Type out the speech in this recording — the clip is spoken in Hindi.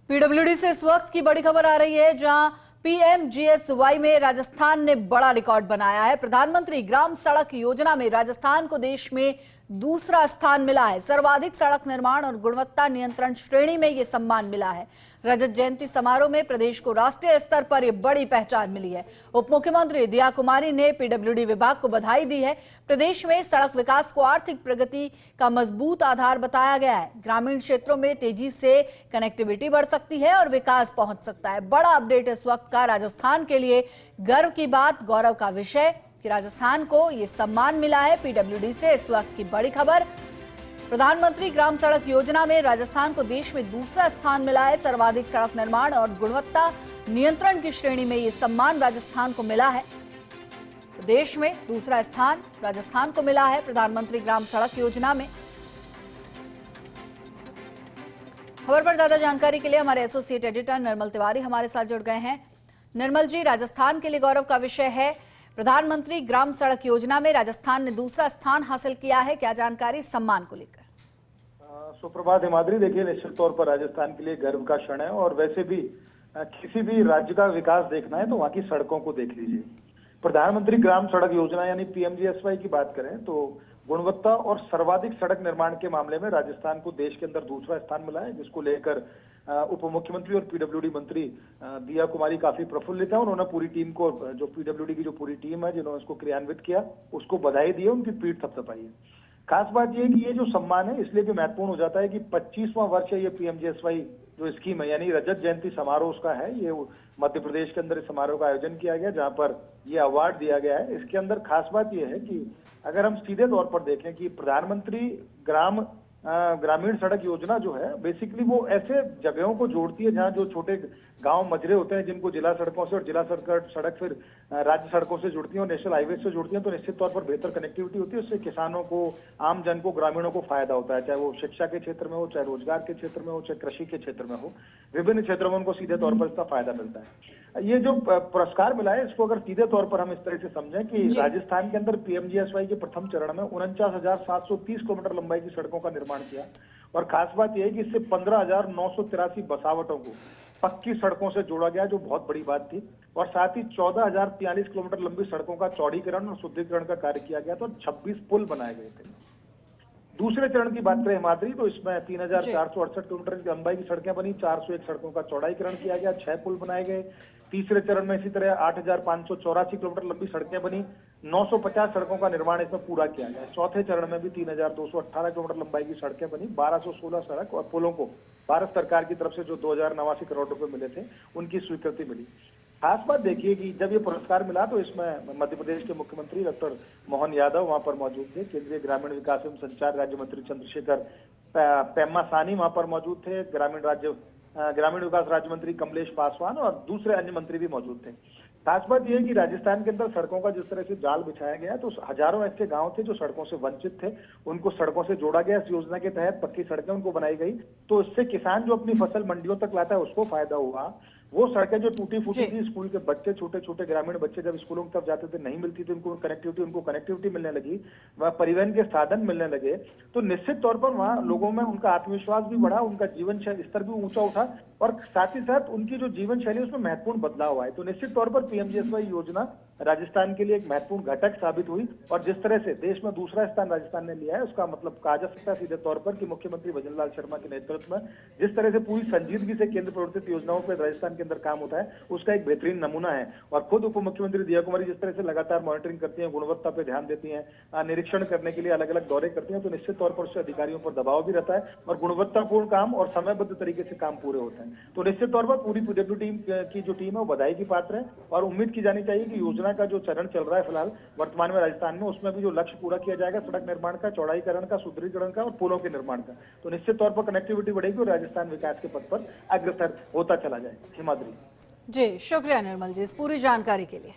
पीडब्ल्यूडी से इस वक्त की बड़ी खबर आ रही है, जहां पीएमजीएसवाई में राजस्थान ने बड़ा रिकॉर्ड बनाया है। प्रधानमंत्री ग्राम सड़क योजना में राजस्थान को देश में दूसरा स्थान मिला है। सर्वाधिक सड़क निर्माण और गुणवत्ता नियंत्रण श्रेणी में यह सम्मान मिला है। रजत जयंती समारोह में प्रदेश को राष्ट्रीय स्तर पर यह बड़ी पहचान मिली है। उप मुख्यमंत्री दिया कुमारी ने पीडब्ल्यूडी विभाग को बधाई दी है। प्रदेश में सड़क विकास को आर्थिक प्रगति का मजबूत आधार बताया गया है। ग्रामीण क्षेत्रों में तेजी से कनेक्टिविटी बढ़ सकती है और विकास पहुंच सकता है। बड़ा अपडेट इस वक्त का राजस्थान के लिए गर्व की बात, गौरव का विषय कि राजस्थान को यह सम्मान मिला है। पीडब्ल्यूडी से इस वक्त की बड़ी खबर, प्रधानमंत्री ग्राम सड़क योजना में राजस्थान को देश में दूसरा स्थान मिला है। सर्वाधिक सड़क निर्माण और गुणवत्ता नियंत्रण की श्रेणी में यह सम्मान राजस्थान को मिला है। देश में दूसरा स्थान राजस्थान को मिला है प्रधानमंत्री ग्राम सड़क योजना में। खबर पर ज्यादा जानकारी के लिए हमारे एसोसिएट एडिटर निर्मल तिवारी हमारे साथ जुड़ गए हैं। निर्मल जी, राजस्थान के लिए गौरव का विषय है, प्रधानमंत्री ग्राम सड़क योजना में राजस्थान ने दूसरा स्थान हासिल किया है। क्या जानकारी सम्मान को लेकर? सुप्रभात हिमाद्री। देखिए, निश्चित तौर पर राजस्थान के लिए गर्व का क्षण है और वैसे भी किसी भी राज्य का विकास देखना है तो वहां की सड़कों को देख लीजिए। प्रधानमंत्री ग्राम सड़क योजना यानी पीएमजीएसवाई की बात करें तो गुणवत्ता और सर्वाधिक सड़क निर्माण के मामले में राजस्थान को देश के अंदर दूसरा स्थान मिला है, जिसको लेकर उप मुख्यमंत्री और पीडब्ल्यूडी मंत्री दिया कुमारी काफी प्रफुल्लित है। उन्होंने पूरी टीम को, जो पीडब्ल्यूडी की जो पूरी टीम है जिन्होंने इसको क्रियान्वित किया, उसको बधाई दी है, उनकी पीठ थपथपाई है। खास बात यह है कि ये जो सम्मान है इसलिए भी महत्वपूर्ण हो जाता है कि 25वां वर्ष है ये पीएमजीएसवाई जो स्कीम है, यानी रजत जयंती समारोह उसका है। ये मध्य प्रदेश के अंदर इस समारोह का आयोजन किया गया जहां पर ये अवार्ड दिया गया है। इसके अंदर खास बात यह है कि अगर हम सीधे तौर पर देखें कि प्रधानमंत्री ग्रामीण सड़क योजना जो है बेसिकली वो ऐसे जगहों को जोड़ती है जहां जो छोटे गांव मजरे होते हैं जिनको जिला सड़कों से और जिला सड़क फिर राज्य सड़कों से जुड़ती हैं और नेशनल हाईवे से जुड़ती हैं, तो निश्चित तौर पर बेहतर कनेक्टिविटी होती है। उससे किसानों को, आम जन को, ग्रामीणों को फायदा होता है, चाहे वो शिक्षा के क्षेत्र में हो, चाहे रोजगार के क्षेत्र में हो, चाहे कृषि के क्षेत्र में हो। विभिन्न क्षेत्रों में उनको सीधे तौर पर इसका फायदा मिलता है। ये जो पुरस्कार मिला है इसको अगर सीधे तौर पर हम इस तरह से समझें कि राजस्थान के अंदर पीएमजीएसवाई के प्रथम चरण में 49,730 किलोमीटर लंबाई की सड़कों का निर्माण किया और खास बात यह है कि इससे 15,983 बसावटों को पक्की सड़कों से जोड़ा गया, जो बहुत बड़ी बात थी। और साथ ही 14,043 किलोमीटर लंबी सड़कों का चौड़ीकरण और शुद्धिकरण का कार्य किया गया, तो 26 पुल बनाए गए थे। दूसरे चरण की बात करें हिमाद्री, तो इसमें 3,468 किलोमीटर की लंबाई की सड़कें बनी, 401 सड़कों का चौड़ाईकरण किया गया, 6 पुल बनाए गए। तीसरे चरण में इसी तरह 8,584 किलोमीटर लंबी सड़कें बनी, 950 सड़कों का निर्माण इसमें पूरा किया गया। चौथे चरण में भी 3,218 किलोमीटर लंबाई की सड़कें बनी, 1216 सड़क और पुलों को भारत सरकार की तरफ से जो 2,089 करोड़ रुपए मिले थे उनकी स्वीकृति मिली। खास बात देखिए कि जब ये पुरस्कार मिला तो इसमें मध्य प्रदेश के मुख्यमंत्री डॉक्टर मोहन यादव वहां पर मौजूद थे, केंद्रीय ग्रामीण विकास एवं संचार राज्य मंत्री चंद्रशेखर पेम्मा सानी वहां पर मौजूद थे, ग्रामीण विकास राज्य मंत्री कमलेश पासवान और दूसरे अन्य मंत्री भी मौजूद थे। खास बात यह है कि राजस्थान के अंदर सड़कों का जिस तरह से जाल बिछाया गया तो हजारों ऐसे गांव थे जो सड़कों से वंचित थे, उनको सड़कों से जोड़ा गया। इस योजना के तहत पक्की सड़कें उनको बनाई गई, तो इससे किसान जो अपनी फसल मंडियों तक लाता है उसको फायदा हुआ। वो सड़कें जो टूटी फूटी थी, स्कूल के बच्चे, छोटे छोटे ग्रामीण बच्चे जब स्कूलों की तरफ जाते थे नहीं मिलती थी उनको कनेक्टिविटी मिलने लगी, वह परिवहन के साधन मिलने लगे, तो निश्चित तौर पर वहाँ लोगों में उनका आत्मविश्वास भी बढ़ा, उनका जीवन स्तर भी ऊंचा उठा और साथ ही साथ उनकी जो जीवन शैली उसमें महत्वपूर्ण बदलाव आए। तो निश्चित तौर पर पीएमजीएसवाई योजना राजस्थान के लिए एक महत्वपूर्ण घटक साबित हुई और जिस तरह से देश में दूसरा स्थान राजस्थान ने लिया है उसका मतलब कहा जा सकता है सीधे तौर पर कि मुख्यमंत्री भजनलाल शर्मा के नेतृत्व में जिस तरह से पूरी संजीदगी से केंद्र प्रवर्तित योजनाओं पर राजस्थान के अंदर काम होता है उसका एक बेहतरीन नमूना है। और खुद उप मुख्यमंत्री दिया कुमारी जिस तरह से लगातार मॉनिटरिंग करती हैं, गुणवत्ता पर ध्यान देती हैं, निरीक्षण करने के लिए अलग अलग दौरे करती हैं, तो निश्चित तौर पर उससे अधिकारियों पर दबाव भी रहता है और गुणवत्तापूर्ण काम और समयबद्ध तरीके से काम पूरे होते हैं। तो निश्चित तौर पर पूरी पीडब्ल्यूडी की जो टीम है वो बधाई की पात्र है और उम्मीद की जानी चाहिए कि योजना का जो चरण चल रहा है फिलहाल वर्तमान में राजस्थान में, उसमें भी जो लक्ष्य पूरा किया जाएगा सड़क निर्माण का, चौड़ाईकरण का, सुदृढ़ीकरण का और पुलों के निर्माण का, तो निश्चित तौर पर कनेक्टिविटी बढ़ेगी और राजस्थान विकास के पथ पर अग्रसर होता चला जाएगा। हिमाद्री जी, शुक्रिया निर्मल जी इस पूरी जानकारी के लिए।